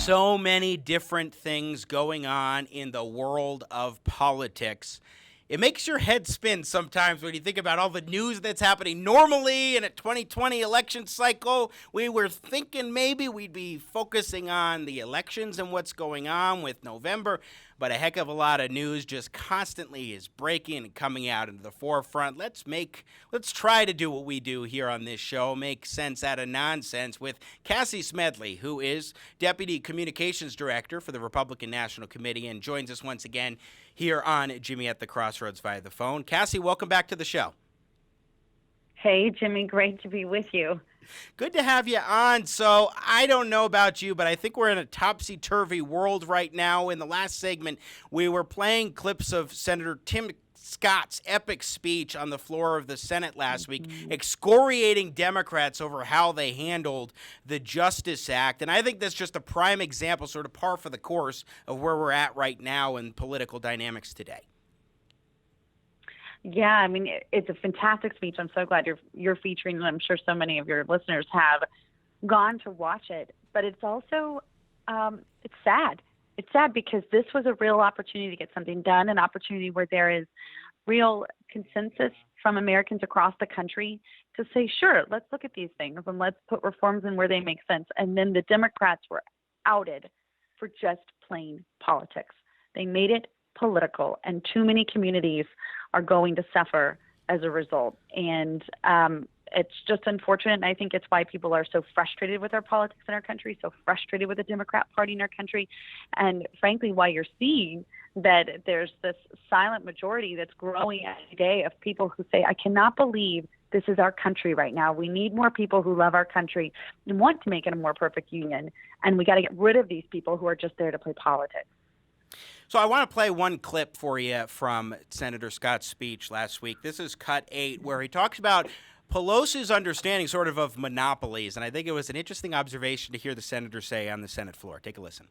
So many different things going on in the world of politics. It makes your head spin sometimes when you think about all the news that's happening. Normally, in a 2020 election cycle, we were thinking maybe we'd be focusing on the elections and what's going on with November, but a heck of a lot of news just constantly is breaking and coming out into the forefront. Let's try to do what we do here on this show, make sense out of nonsense, with Cassie Smedile, who is Deputy Communications Director for the Republican National Committee and joins us once again here on Jimmy at the Crossroads via the phone. Cassie, welcome back to the show. Hey, Jimmy, great to be with you. Good to have you on. So I don't know about you, but I think we're in a topsy-turvy world right now. In the last segment, we were playing clips of Senator Tim Scott's epic speech on the floor of the Senate last week, excoriating Democrats over how they handled the Justice Act. And I think that's just a prime example, sort of par for the course, of where we're at right now in political dynamics today. Yeah, I mean, it's a fantastic speech. I'm so glad you're featuring it. I'm sure so many of your listeners have gone to watch it. But it's also, it's sad. It's sad because this was a real opportunity to get something done, an opportunity where there is real consensus from Americans across the country to say, sure, let's look at these things and let's put reforms in where they make sense. And then the Democrats were outed for just plain politics. They made it political, and too many communities are going to suffer as a result. And it's just unfortunate, and I think it's why people are so frustrated with our politics in our country, so frustrated with the Democrat Party in our country, and frankly, why you're seeing that there's this silent majority that's growing every day of people who say, I cannot believe this is our country right now. We need more people who love our country and want to make it a more perfect union, and we got to get rid of these people who are just there to play politics. So I want to play one clip for you from Senator Scott's speech last week. This is cut 8, where he talks about Pelosi's understanding sort of monopolies, and I think it was an interesting observation to hear the senator say on the Senate floor. Take a listen.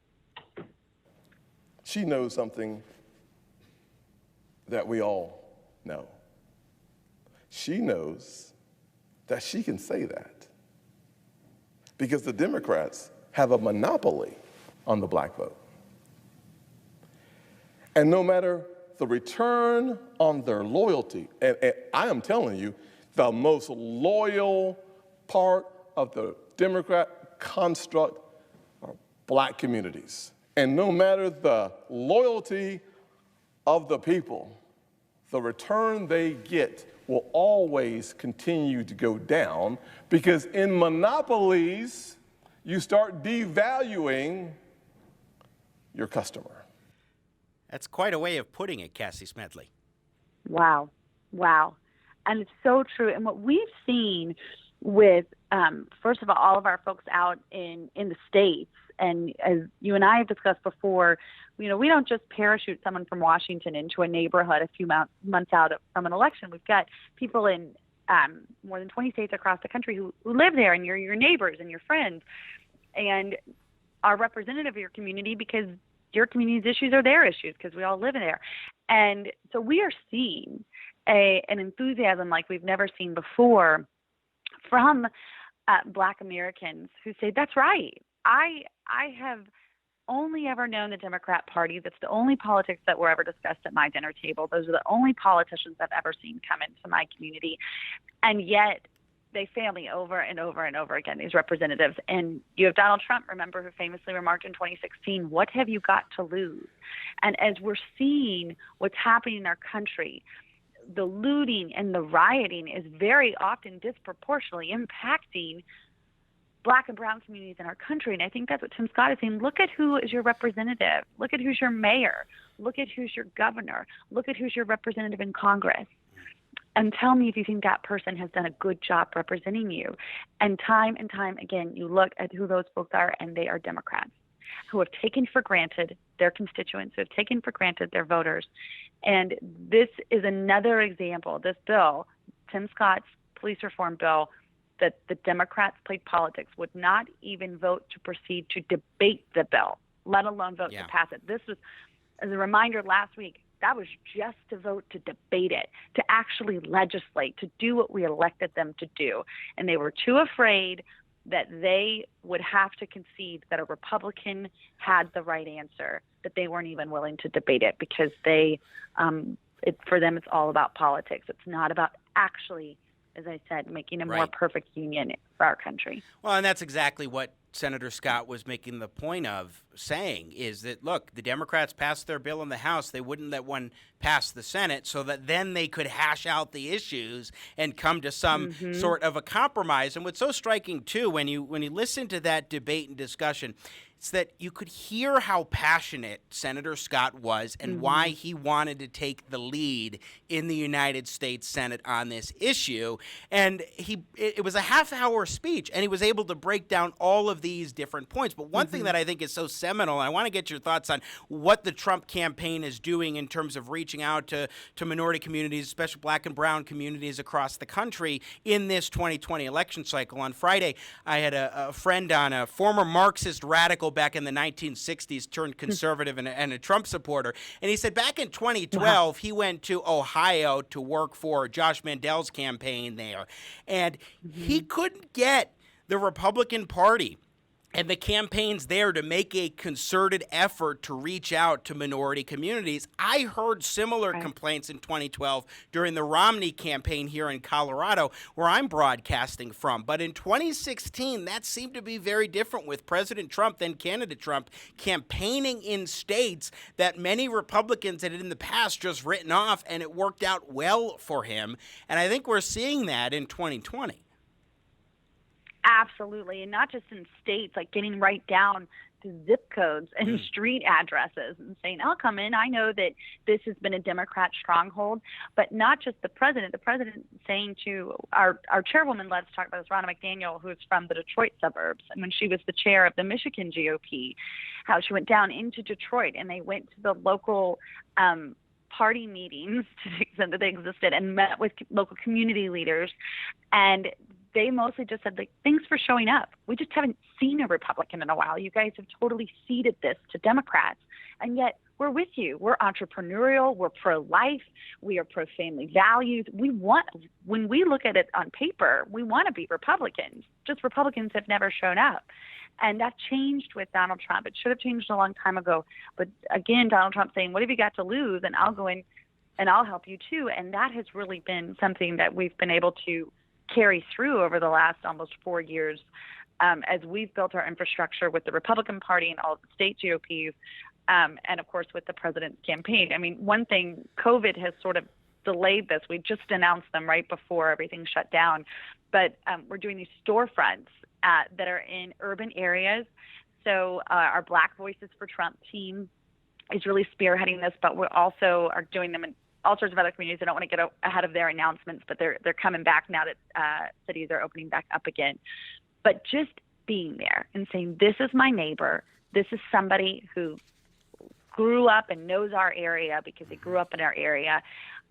She knows something that we all know. She knows that she can say that because the Democrats have a monopoly on the black vote. And no matter the return on their loyalty, and I am telling you, the most loyal part of the Democrat construct are black communities. And no matter the loyalty of the people, the return they get will always continue to go down because in monopolies, you start devaluing your customer. That's quite a way of putting it, Cassie Smedile. Wow. And it's so true. And what we've seen with, first of all of our folks out in the States, and as you and I have discussed before, we don't just parachute someone from Washington into a neighborhood a few months out from an election. We've got people in more than 20 states across the country who live there, and you're your neighbors and your friends and are representative of your community because your community's issues are their issues because we all live in there. And so we are seeing an enthusiasm like we've never seen before from Black Americans who say, that's right. I have only ever known the Democrat Party. That's the only politics that were ever discussed at my dinner table. Those are the only politicians I've ever seen come into my community. And yet they fail me over and over and over again, these representatives. And you have Donald Trump, remember, who famously remarked in 2016, what have you got to lose? And as we're seeing what's happening in our country, the looting and the rioting is very often disproportionately impacting Black and brown communities in our country. And I think that's what Tim Scott is saying. Look at who is your representative. Look at who's your mayor. Look at who's your governor. Look at who's your representative in Congress. And tell me if you think that person has done a good job representing you. And time again, you look at who those folks are, and they are Democrats who have taken for granted their constituents, who have taken for granted their voters. And this is another example, this bill, Tim Scott's police reform bill, that the Democrats played politics, would not even vote to proceed to debate the bill, let alone vote to pass it. This was, as a reminder last week, that was just to vote to debate it, to actually legislate, to do what we elected them to do. And they were too afraid that they would have to concede that a Republican had the right answer, that they weren't even willing to debate it because for them, it's all about politics. It's not about actually, as I said, making a more perfect union for our country. Well, and that's exactly what Senator Scott was making the point of saying, is that, look, the Democrats passed their bill in the House. They wouldn't let one pass the Senate so that then they could hash out the issues and come to some sort of a compromise. And what's so striking, too, when you listen to that debate and discussion, it's that you could hear how passionate Senator Scott was and why he wanted to take the lead in the United States Senate on this issue. And it was a half-hour speech, and he was able to break down all of these different points. But one thing that I think is so seminal, and I want to get your thoughts on what the Trump campaign is doing in terms of reaching out to minority communities, especially black and brown communities across the country in this 2020 election cycle. On Friday, I had a friend on, a former Marxist radical back in the 1960s, turned conservative and a Trump supporter. And he said back in 2012, he went to Ohio to work for Josh Mandel's campaign there. And he couldn't get the Republican Party and the campaigns there to make a concerted effort to reach out to minority communities. I heard similar complaints in 2012 during the Romney campaign here in Colorado, where I'm broadcasting from. But in 2016, that seemed to be very different, with President Trump, then candidate Trump, campaigning in states that many Republicans had in the past just written off, and it worked out well for him. And I think we're seeing that in 2020. Absolutely, and not just in states, like getting right down to zip codes and street addresses and saying, I'll come in. I know that this has been a Democrat stronghold, but not just the president. The president saying to our chairwoman, let's talk about this, Ronna McDaniel, who's from the Detroit suburbs, and when she was the chair of the Michigan GOP, how she went down into Detroit and they went to the local party meetings, to the extent that they existed, and met with local community leaders. And they mostly just said, like, thanks for showing up. We just haven't seen a Republican in a while. You guys have totally ceded this to Democrats. And yet we're with you. We're entrepreneurial. We're pro-life. We are pro-family values. When we look at it on paper, we want to be Republicans. Just Republicans have never shown up. And that changed with Donald Trump. It should have changed a long time ago. But again, Donald Trump saying, what have you got to lose? And I'll go in and I'll help you too. And that has really been something that we've been able to carry through over the last almost 4 years as we've built our infrastructure with the Republican Party and all of the state GOPs, and of course with the president's campaign. I mean, one thing, COVID has sort of delayed this. We just announced them right before everything shut down, but we're doing these storefronts that are in urban areas. So our Black Voices for Trump team is really spearheading this, but we also are doing them in all sorts of other communities. I don't want to get ahead of their announcements, but they're coming back now that cities are opening back up again. But just being there and saying, this is my neighbor. This is somebody who grew up and knows our area because he grew up in our area.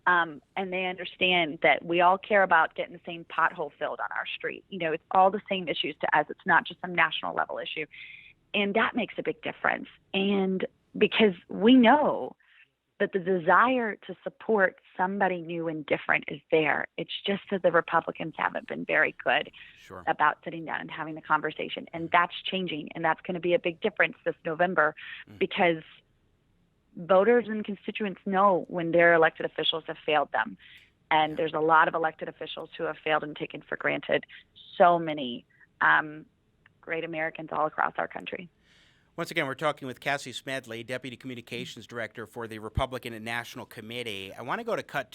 And they understand that we all care about getting the same pothole filled on our street. You know, it's all the same issues to us. It's not just some national level issue. And that makes a big difference. And because we know that the desire to support somebody new and different is there. It's just that the Republicans haven't been very good about sitting down and having the conversation. And that's changing. And that's going to be a big difference this November because voters and constituents know when their elected officials have failed them. And there's a lot of elected officials who have failed and taken for granted so many great Americans all across our country. Once again, we're talking with Cassie Smedile, Deputy Communications Director for the Republican National Committee. I want to go to cut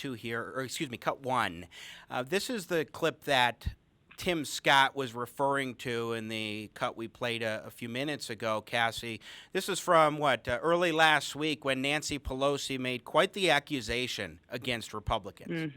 one. This is the clip that Tim Scott was referring to in the cut we played a few minutes ago, Cassie. This is from, early last week when Nancy Pelosi made quite the accusation against Republicans.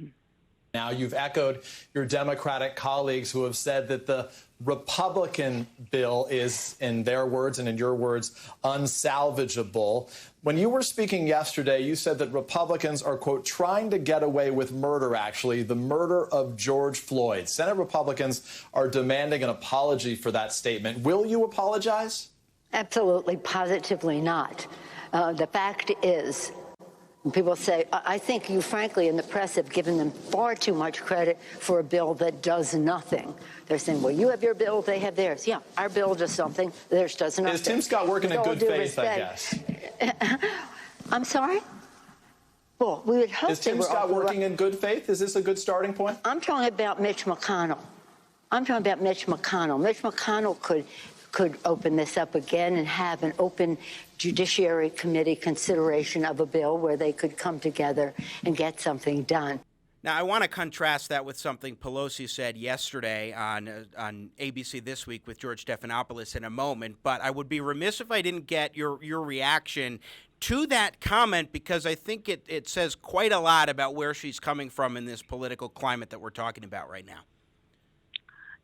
Now, you've echoed your Democratic colleagues who have said that the Republican bill is, in their words and in your words, unsalvageable. When you were speaking yesterday, you said that Republicans are, quote, trying to get away with murder, actually, the murder of George Floyd. Senate Republicans are demanding an apology for that statement. Will you apologize? Absolutely, positively not. The fact is People say, I think you, frankly, in the press have given them far too much credit for a bill that does nothing. They're saying, well, you have your bill, they have theirs. Yeah, our bill does something, theirs does nothing. Is Tim Scott working in good faith, I guess? I'm sorry? Well, we would hope Is Tim Scott working in good faith? Is this a good starting point? I'm talking about Mitch McConnell. Mitch McConnell could open this up again and have an open Judiciary Committee consideration of a bill where they could come together and get something done. Now, I want to contrast that with something Pelosi said yesterday on ABC This Week with George Stephanopoulos in a moment, but I would be remiss if I didn't get your reaction to that comment, because I think it says quite a lot about where she's coming from in this political climate that we're talking about right now.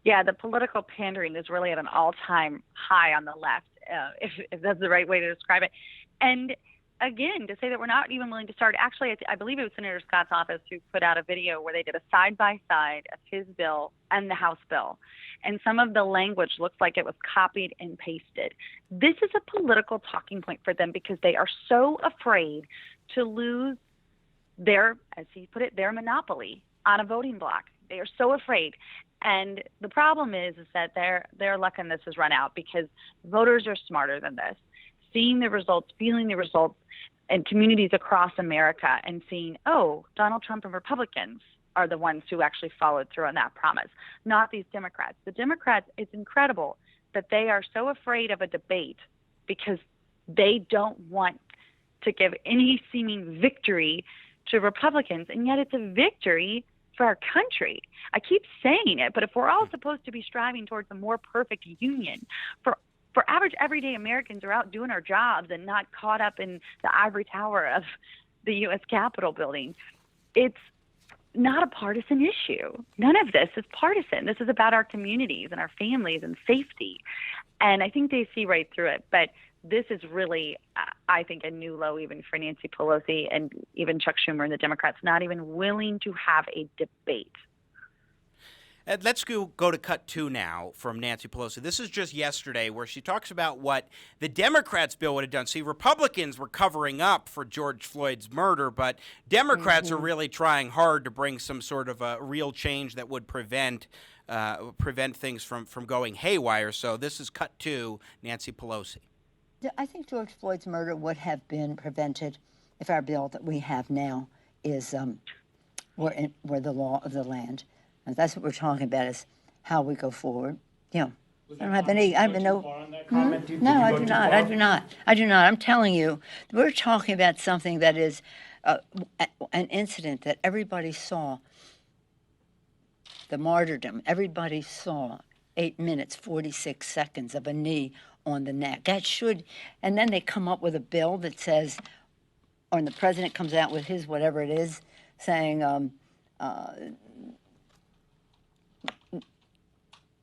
Yeah, the political pandering is really at an all-time high on the left, if that's the right way to describe it. And again, to say that we're not even willing to start, actually, I believe it was Senator Scott's office who put out a video where they did a side-by-side of his bill and the House bill. And some of the language looks like it was copied and pasted. This is a political talking point for them because they are so afraid to lose their, as he put it, their monopoly on a voting block. They are so afraid. And the problem is that their luck in this has run out because voters are smarter than this. Seeing the results, feeling the results in communities across America and seeing, oh, Donald Trump and Republicans are the ones who actually followed through on that promise, not these Democrats. The Democrats, it's incredible that they are so afraid of a debate because they don't want to give any seeming victory to Republicans, and yet it's a victory for our country. I keep saying it, but if we're all supposed to be striving towards a more perfect union, for average everyday Americans are out doing our jobs and not caught up in the ivory tower of the U.S. Capitol building, it's not a partisan issue. None of this is partisan. This is about our communities and our families and safety. And I think they see right through it. But this is really, I think, a new low even for Nancy Pelosi and even Chuck Schumer and the Democrats, not even willing to have a debate. Let's go to cut 2 now from Nancy Pelosi. This is just yesterday where she talks about what the Democrats' bill would have done. See, Republicans were covering up for George Floyd's murder, but Democrats are really trying hard to bring some sort of a real change that would prevent things from going haywire. So this is cut 2, Nancy Pelosi. I think George Floyd's murder would have been prevented if our bill that we have now is were the law of the land. And that's what we're talking about, is how we go forward. I don't have any. I have no. No, I do not. I do not. I'm telling you, we're talking about something that is an incident that everybody saw. The martyrdom. Everybody saw 8 minutes, 46 seconds of a knee on the neck. That should, and then they come up with a bill that says, or the president comes out with his whatever it is, saying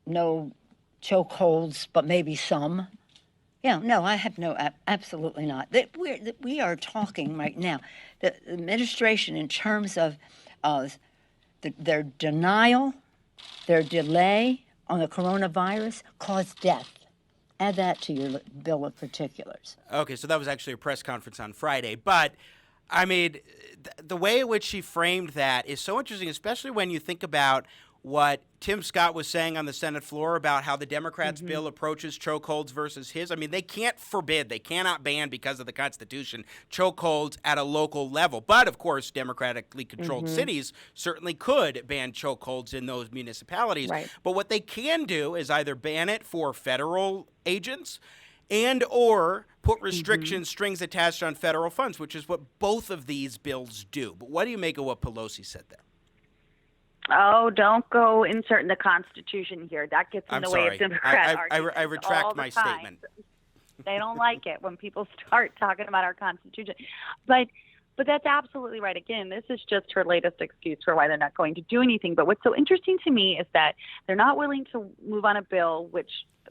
no chokeholds, but maybe some. Yeah, no, I have no, absolutely not. We are talking right now, the administration in terms of their denial, their delay on the coronavirus caused death. Add that to your bill of particulars. Okay, so that was actually a press conference on Friday. But, I mean, the way in which she framed that is so interesting, especially when you think about what Tim Scott was saying on the Senate floor about how the Democrats' bill approaches chokeholds versus his. I mean, they can't forbid, they cannot ban because of the Constitution chokeholds at a local level. But, of course, democratically controlled cities certainly could ban chokeholds in those municipalities. Right. But what they can do is either ban it for federal agents and or put restrictions, strings attached on federal funds, which is what both of these bills do. But what do you make of what Pelosi said there? Oh, don't go inserting the Constitution here. That gets in the way of Democrat arguments. I retract my time. statement. They don't like it when people start talking about our Constitution. But that's absolutely right. Again, this is just her latest excuse for why they're not going to do anything. But what's so interesting to me is that they're not willing to move on a bill which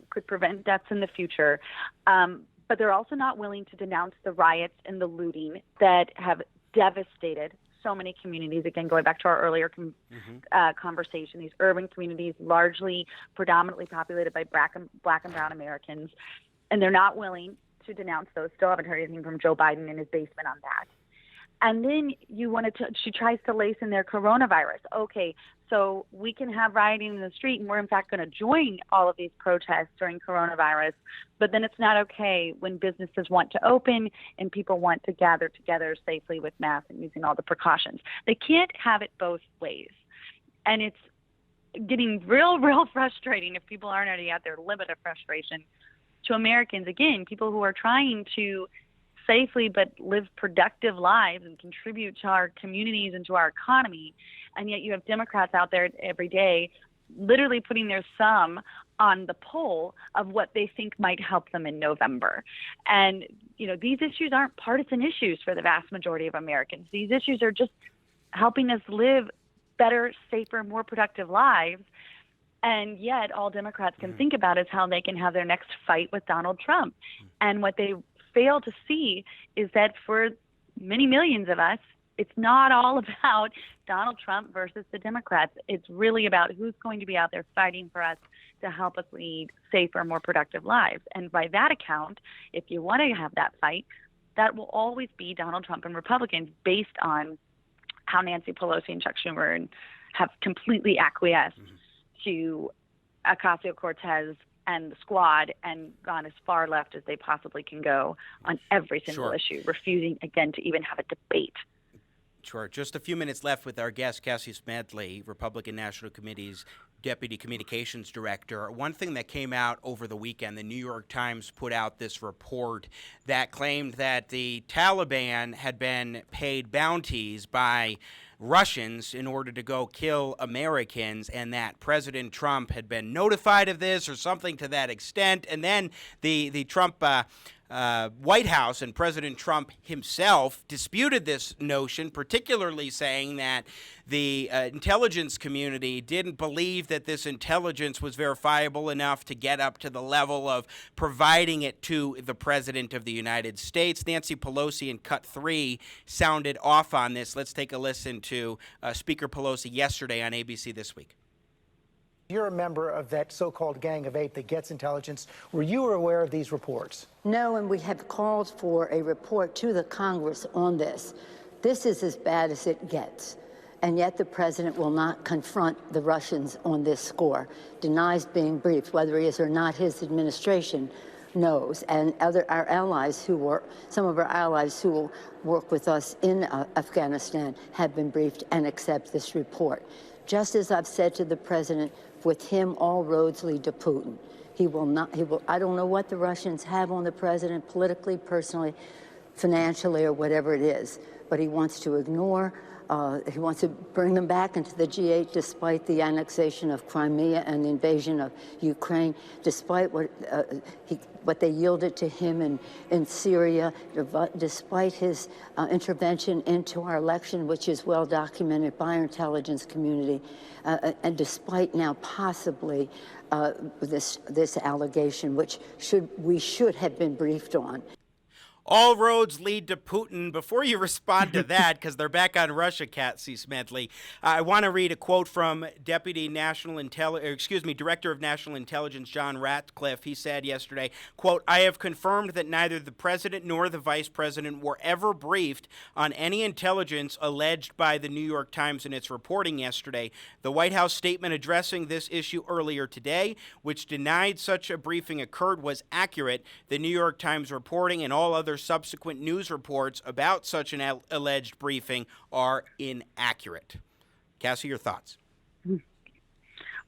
could prevent deaths in the future. But they're also not willing to denounce the riots and the looting that have devastated so many communities. Again, going back to our earlier conversation, these urban communities, largely predominantly populated by black and brown Americans, and they're not willing to denounce those. Still haven't heard anything from Joe Biden in his basement on that. And then she tries to lace in their coronavirus. Okay, so we can have rioting in the street, and we're in fact going to join all of these protests during coronavirus. But then it's not okay when businesses want to open and people want to gather together safely with masks and using all the precautions. They can't have it both ways. And it's getting real frustrating if people aren't already at their limit of frustration to Americans. Again, people who are trying to safely but live productive lives and contribute to our communities and to our economy. And yet you have Democrats out there every day literally putting their thumb on the poll of what they think might help them in November. And, these issues aren't partisan issues for the vast majority of Americans. These issues are just helping us live better, safer, more productive lives. And yet all Democrats can think about is how they can have their next fight with Donald Trump. And what they fail to see is that for many millions of us, it's not all about Donald Trump versus the Democrats. It's really about who's going to be out there fighting for us to help us lead safer, more productive lives. And by that account, if you want to have that fight, that will always be Donald Trump and Republicans based on how Nancy Pelosi and Chuck Schumer have completely acquiesced to Ocasio-Cortez and the squad and gone as far left as they possibly can go on every single issue, refusing, again, to even have a debate. Sure. Just a few minutes left with our guest, Cassie Smedile, Republican National Committee's Deputy Communications Director. One thing that came out over the weekend, the New York Times put out this report that claimed that the Taliban had been paid bounties by Russians in order to go kill Americans, and that President Trump had been notified of this or something to that extent. And then the Trump White House and President Trump himself disputed this notion, particularly saying that the intelligence community didn't believe that this intelligence was verifiable enough to get up to the level of providing it to the President of the United States. Nancy Pelosi in Cut 3 sounded off on this. Let's take a listen to Speaker Pelosi yesterday on ABC This Week. You're a member of that so-called Gang of Eight that gets intelligence. Were you aware of these reports? No, and we have called for a report to the Congress on this. This is as bad as it gets. And yet the president will not confront the Russians on this score, denies being briefed. Whether he is or not, his administration knows. And our allies some of our allies who will work with us in Afghanistan have been briefed and accept this report. Just as I've said to the president, with him, all roads lead to Putin. I don't know what the Russians have on the president politically, personally, financially, or whatever it is, but he wants to ignore, he wants to bring them back into the G8 despite the annexation of Crimea and the invasion of Ukraine, despite what they yielded to him in Syria, despite his intervention into our election, which is well documented by our intelligence community, and despite now possibly this allegation, which we should have been briefed on. All roads lead to Putin. Before you respond to that, because they're back on Russia, Cassie Smedile, I want to read a quote from Director of National Intelligence John Ratcliffe. He said yesterday, quote, "I have confirmed that neither the president nor the vice president were ever briefed on any intelligence alleged by the New York Times in its reporting yesterday. The White House statement addressing this issue earlier today, which denied such a briefing occurred, was accurate. The New York Times reporting and all other subsequent news reports about such an alleged briefing are inaccurate." Cassie, your thoughts?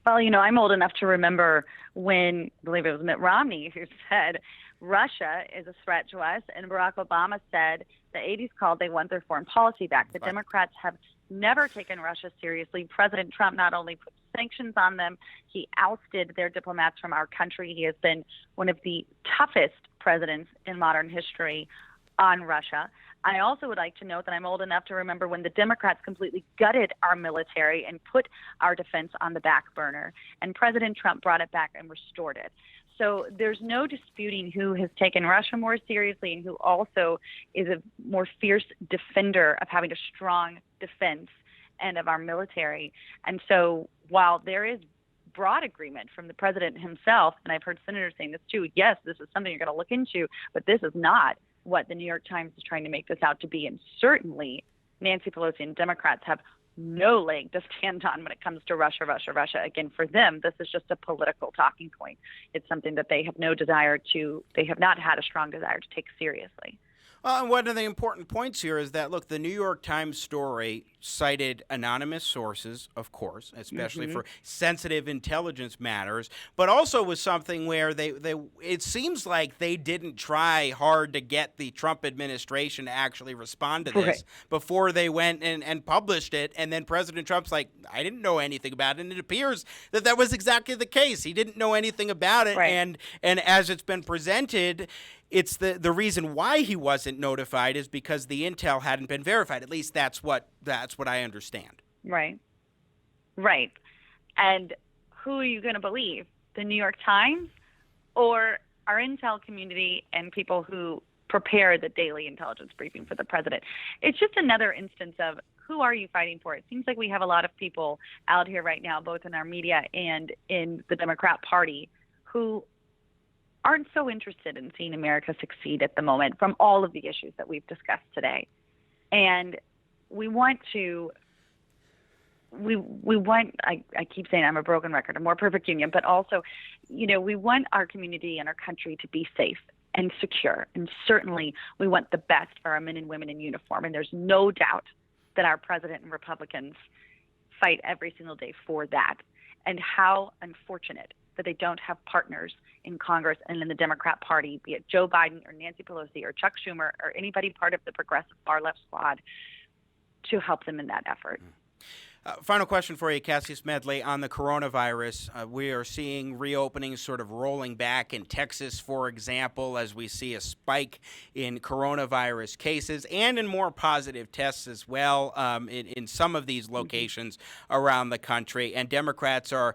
Well, I'm old enough to remember when, I believe it was Mitt Romney who said, Russia is a threat to us, and Barack Obama said the 80s called, they want their foreign policy back. The Democrats have never taken Russia seriously. President Trump not only put sanctions on them, he ousted their diplomats from our country. He has been one of the toughest presidents in modern history on Russia. I also would like to note that I'm old enough to remember when the Democrats completely gutted our military and put our defense on the back burner, and President Trump brought it back and restored it. So there's no disputing who has taken Russia more seriously and who also is a more fierce defender of having a strong defense and of our military. And so while there is broad agreement from the president himself, and I've heard senators saying this too, yes, this is something you're going to look into, but this is not what the New York Times is trying to make this out to be. And certainly Nancy Pelosi and Democrats have no leg to stand on when it comes to Russia, Russia, Russia. Again, for them, this is just a political talking point. It's something that they have they have not had a strong desire to take seriously. And one of the important points here is that, look, the New York Times story cited anonymous sources, of course, especially for sensitive intelligence matters, but also was something where it seems like they didn't try hard to get the Trump administration to actually respond to this before they went and published it. And then President Trump's like, I didn't know anything about it. And it appears that was exactly the case. He didn't know anything about it. Right. And as it's been presented, it's the reason why he wasn't notified is because the intel hadn't been verified. At least that's what I understand. Right. And who are you going to believe? The New York Times or our intel community and people who prepare the daily intelligence briefing for the president? It's just another instance of who are you fighting for? It seems like we have a lot of people out here right now, both in our media and in the Democrat Party, who aren't so interested in seeing America succeed at the moment from all of the issues that we've discussed today. And we want, I keep saying I'm a broken record, a more perfect union, but also, we want our community and our country to be safe and secure. And certainly we want the best for our men and women in uniform. And there's no doubt that our president and Republicans fight every single day for that. And how unfortunate that they don't have partners in Congress and in the Democrat Party, be it Joe Biden or Nancy Pelosi or Chuck Schumer or anybody part of the progressive far left squad, to help them in that effort. Final question for you, Cassie Smedile, on the coronavirus. We are seeing reopenings sort of rolling back in Texas, for example, as we see a spike in coronavirus cases and in more positive tests as well in some of these locations around the country. And Democrats are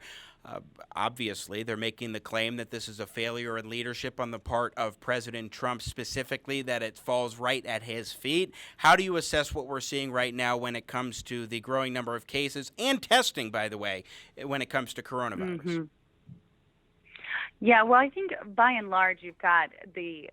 obviously, they're making the claim that this is a failure in leadership on the part of President Trump specifically, that it falls right at his feet. How do you assess what we're seeing right now when it comes to the growing number of cases and testing, by the way, when it comes to coronavirus? Yeah, well, I think by and large, you've got the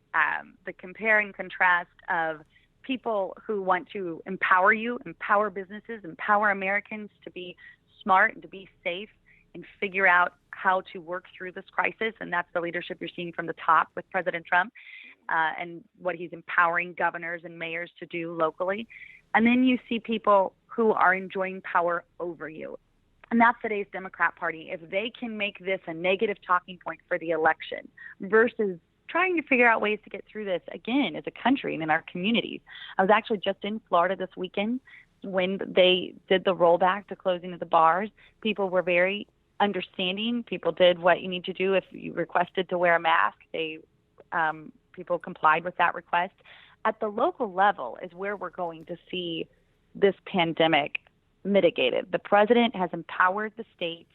compare and contrast of people who want to empower businesses, empower Americans to be smart and to be safe and figure out how to work through this crisis. And that's the leadership you're seeing from the top with President Trump and what he's empowering governors and mayors to do locally. And then you see people who are enjoying power over you. And that's today's Democrat Party. If they can make this a negative talking point for the election versus trying to figure out ways to get through this, again, as a country and in our communities. I was actually just in Florida this weekend when they did the rollback to closing of the bars. People were very understanding. People did what you need to do. If you requested to wear a mask, people complied with that request. At the local level is where we're going to see this pandemic mitigated. The president has empowered the states,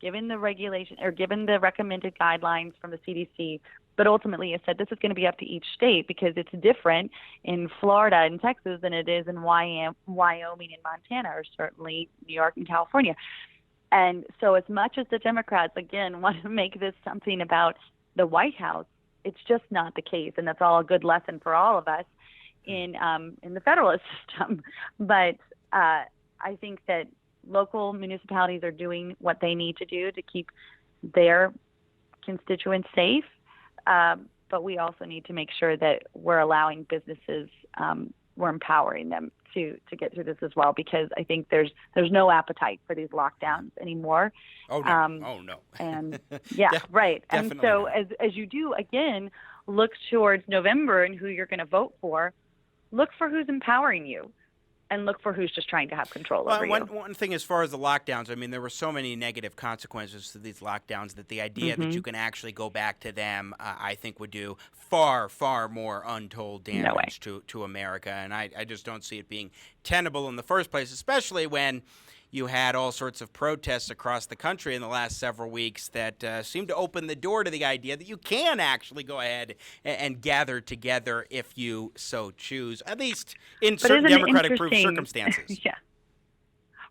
given the regulation or given the recommended guidelines from the CDC, but ultimately has said this is going to be up to each state because it's different in Florida and Texas than it is in Wyoming and Montana, or certainly New York and California. And so as much as the Democrats, again, want to make this something about the White House, it's just not the case. And that's all a good lesson for all of us in the federalist system. But I think that local municipalities are doing what they need to do to keep their constituents safe. But we also need to make sure that we're allowing businesses, we're empowering them to get through this as well, because I think there's no appetite for these lockdowns anymore. Oh, no. And yeah, right. And so as you do, again, look towards November and who you're going to vote for, look for who's empowering you. And look for who's just trying to have control over you. One thing as far as the lockdowns, I mean, there were so many negative consequences to these lockdowns that the idea that you can actually go back to them, I think would do far, far more untold damage to America. And I just don't see it being tenable in the first place, especially when you had all sorts of protests across the country in the last several weeks that seemed to open the door to the idea that you can actually go ahead and gather together if you so choose, at least in certain Democratic-proof circumstances. Yeah.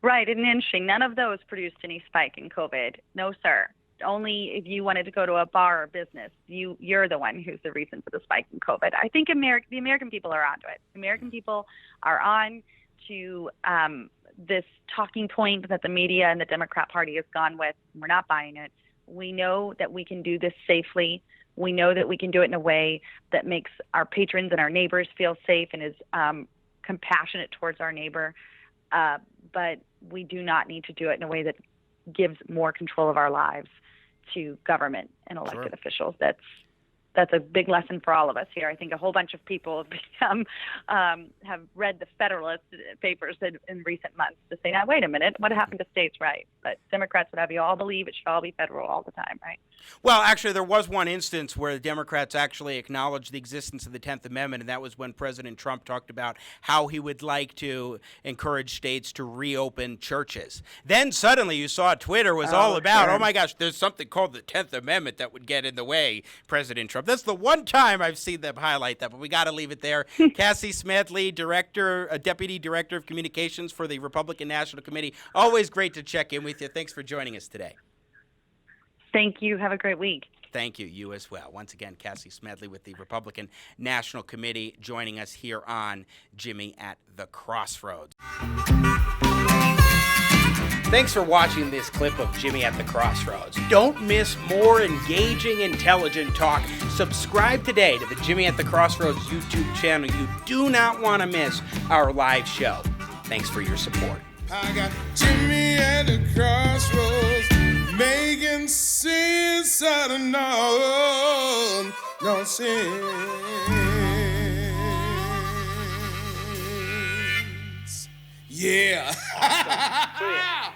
Right. And interesting. None of those produced any spike in COVID. No, sir. only if you wanted to go to a bar or business. You're the one who's the reason for the spike in COVID. I think the American people are onto it. American people are on to this talking point that the media and the Democrat Party has gone with. We're not buying it. We know that we can do this safely. We know that we can do it in a way that makes our patrons and our neighbors feel safe and is compassionate towards our neighbor. But we do not need to do it in a way that gives more control of our lives to government and elected officials. That's a big lesson for all of us here. I think a whole bunch of people have read the Federalist papers in recent months to say, now, wait a minute, what happened to states' rights? But Democrats would have you all believe it should all be federal all the time, right? Well, actually, there was one instance where the Democrats actually acknowledged the existence of the 10th Amendment, and that was when President Trump talked about how he would like to encourage states to reopen churches. Then suddenly you saw Twitter was all about, oh my gosh, there's something called the 10th Amendment that would get in the way, President Trump. That's the one time I've seen them highlight that, but we got to leave it there. Cassie Smedile, Deputy Director of Communications for the Republican National Committee. Always great to check in with you. Thanks for joining us today. Thank you. Have a great week. Thank you. You as well. Once again, Cassie Smedile with the Republican National Committee joining us here on Jimmy at the Crossroads. Thanks for watching this clip of Jimmy at the Crossroads. Don't miss more engaging, intelligent talk. Subscribe today to the Jimmy at the Crossroads YouTube channel. You do not want to miss our live show. Thanks for your support. I got Jimmy at the crossroads, making sense out of no sense. Yeah. Awesome.